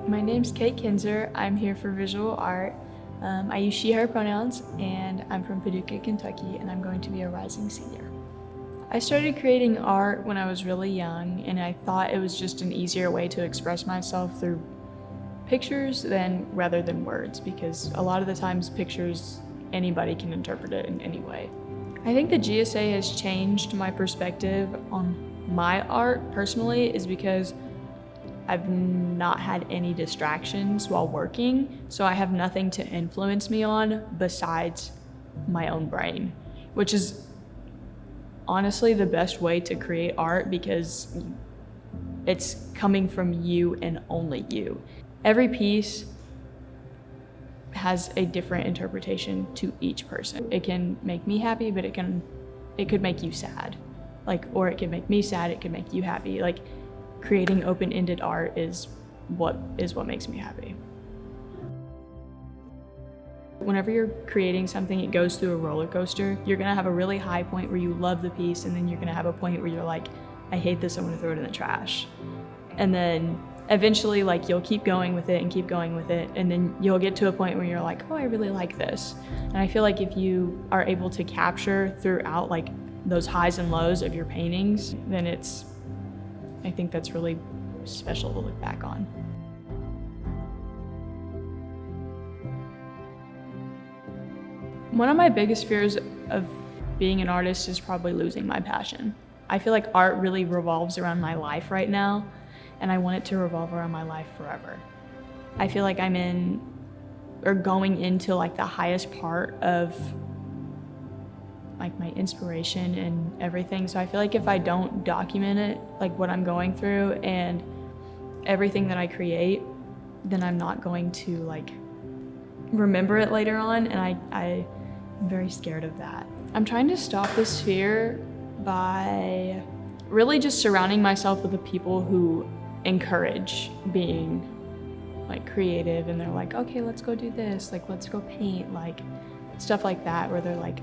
My name's Kinser. I'm here for visual art. I use she, her pronouns, and I'm from Paducah, Kentucky, and I'm going to be a rising senior. I started creating art when I was really young, and I thought it was just an easier way to express myself through pictures rather than words, because a lot of the times pictures, anybody can interpret it in any way. I think the GSA has changed my perspective on my art personally is because I've not had any distractions while working, so I have nothing to influence me on besides my own brain, which is honestly the best way to create art because it's coming from you and only you. Every piece has a different interpretation to each person. It can make me happy, but it could make you sad. Or it could make me sad, it could make you happy. Creating open-ended art is what makes me happy. Whenever you're creating something, it goes through a roller coaster. You're gonna have a really high point where you love the piece, and then you're gonna have a point where you're like, I hate this, I'm gonna throw it in the trash. And then eventually, you'll keep going with it and keep going with it, and then you'll get to a point where you're like, oh, I really like this. And I feel like if you are able to capture throughout those highs and lows of your paintings, then I think that's really special to look back on. One of my biggest fears of being an artist is probably losing my passion. I feel like art really revolves around my life right now, and I want it to revolve around my life forever. I feel like I'm going into the highest part of my inspiration and everything. So I feel like if I don't document it, what I'm going through and everything that I create, then I'm not going to remember it later on, and I'm very scared of that. I'm trying to stop this fear by really just surrounding myself with the people who encourage being creative, and they're like, okay, let's go do this, let's go paint, stuff like that, where they're like,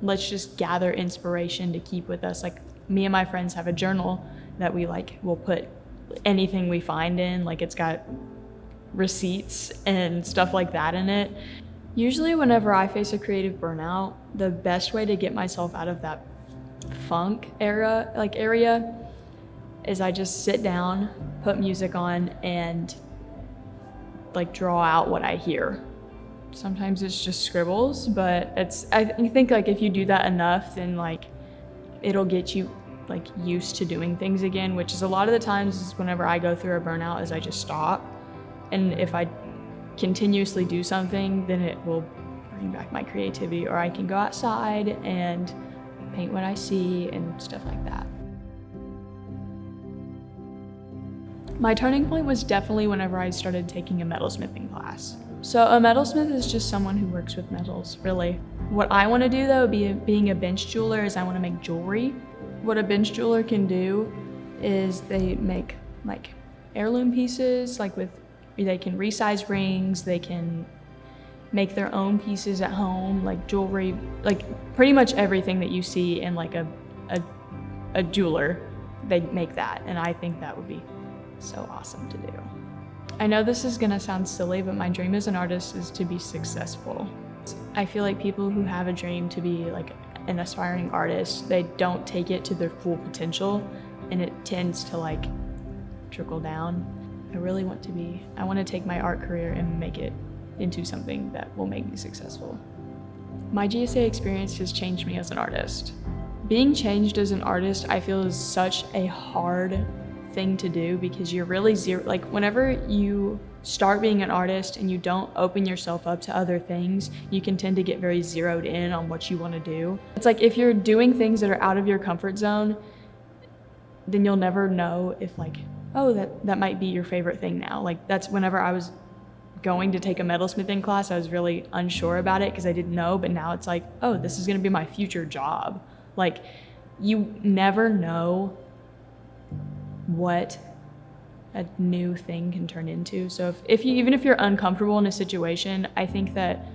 let's just gather inspiration to keep with us. Me and my friends have a journal that we will put anything we find in, it's got receipts and stuff like that in it. Usually whenever I face a creative burnout, the best way to get myself out of that funk area is I just sit down, put music on, and draw out what I hear. Sometimes it's just scribbles, but I think if you do that enough, then it'll get you used to doing things again, which is a lot of the times is whenever I go through a burnout is I just stop. And if I continuously do something, then it will bring back my creativity, or I can go outside and paint what I see and stuff like that. My turning point was definitely whenever I started taking a metalsmithing class. So a metalsmith is just someone who works with metals, really. What I want to do though, being a bench jeweler, is I want to make jewelry. What a bench jeweler can do is they make heirloom pieces, they can resize rings, they can make their own pieces at home, jewelry, pretty much everything that you see in a jeweler, they make that, and I think that would be so awesome to do. I know this is gonna sound silly, but my dream as an artist is to be successful. I feel like people who have a dream to be an aspiring artist, they don't take it to their full potential, and it tends to trickle down. I want to take my art career and make it into something that will make me successful. My GSA experience has changed me as an artist. Being changed as an artist, I feel, is such a hard thing to do because you're really whenever you start being an artist and you don't open yourself up to other things, you can tend to get very zeroed in on what you want to do. It's if you're doing things that are out of your comfort zone, then you'll never know if oh, that might be your favorite thing now. That's whenever I was going to take a metalsmithing class, I was really unsure about it because I didn't know, but now it's oh, this is gonna be my future job. You never know what a new thing can turn into. So even if you're uncomfortable in a situation, I think that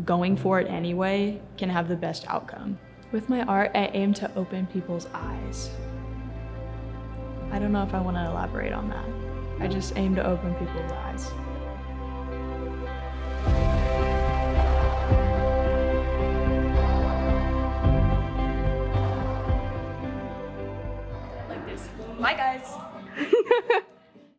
going for it anyway can have the best outcome. With my art, I aim to open people's eyes. I don't know if I want to elaborate on that. I just aim to open people's eyes. Like this. Bye, guys.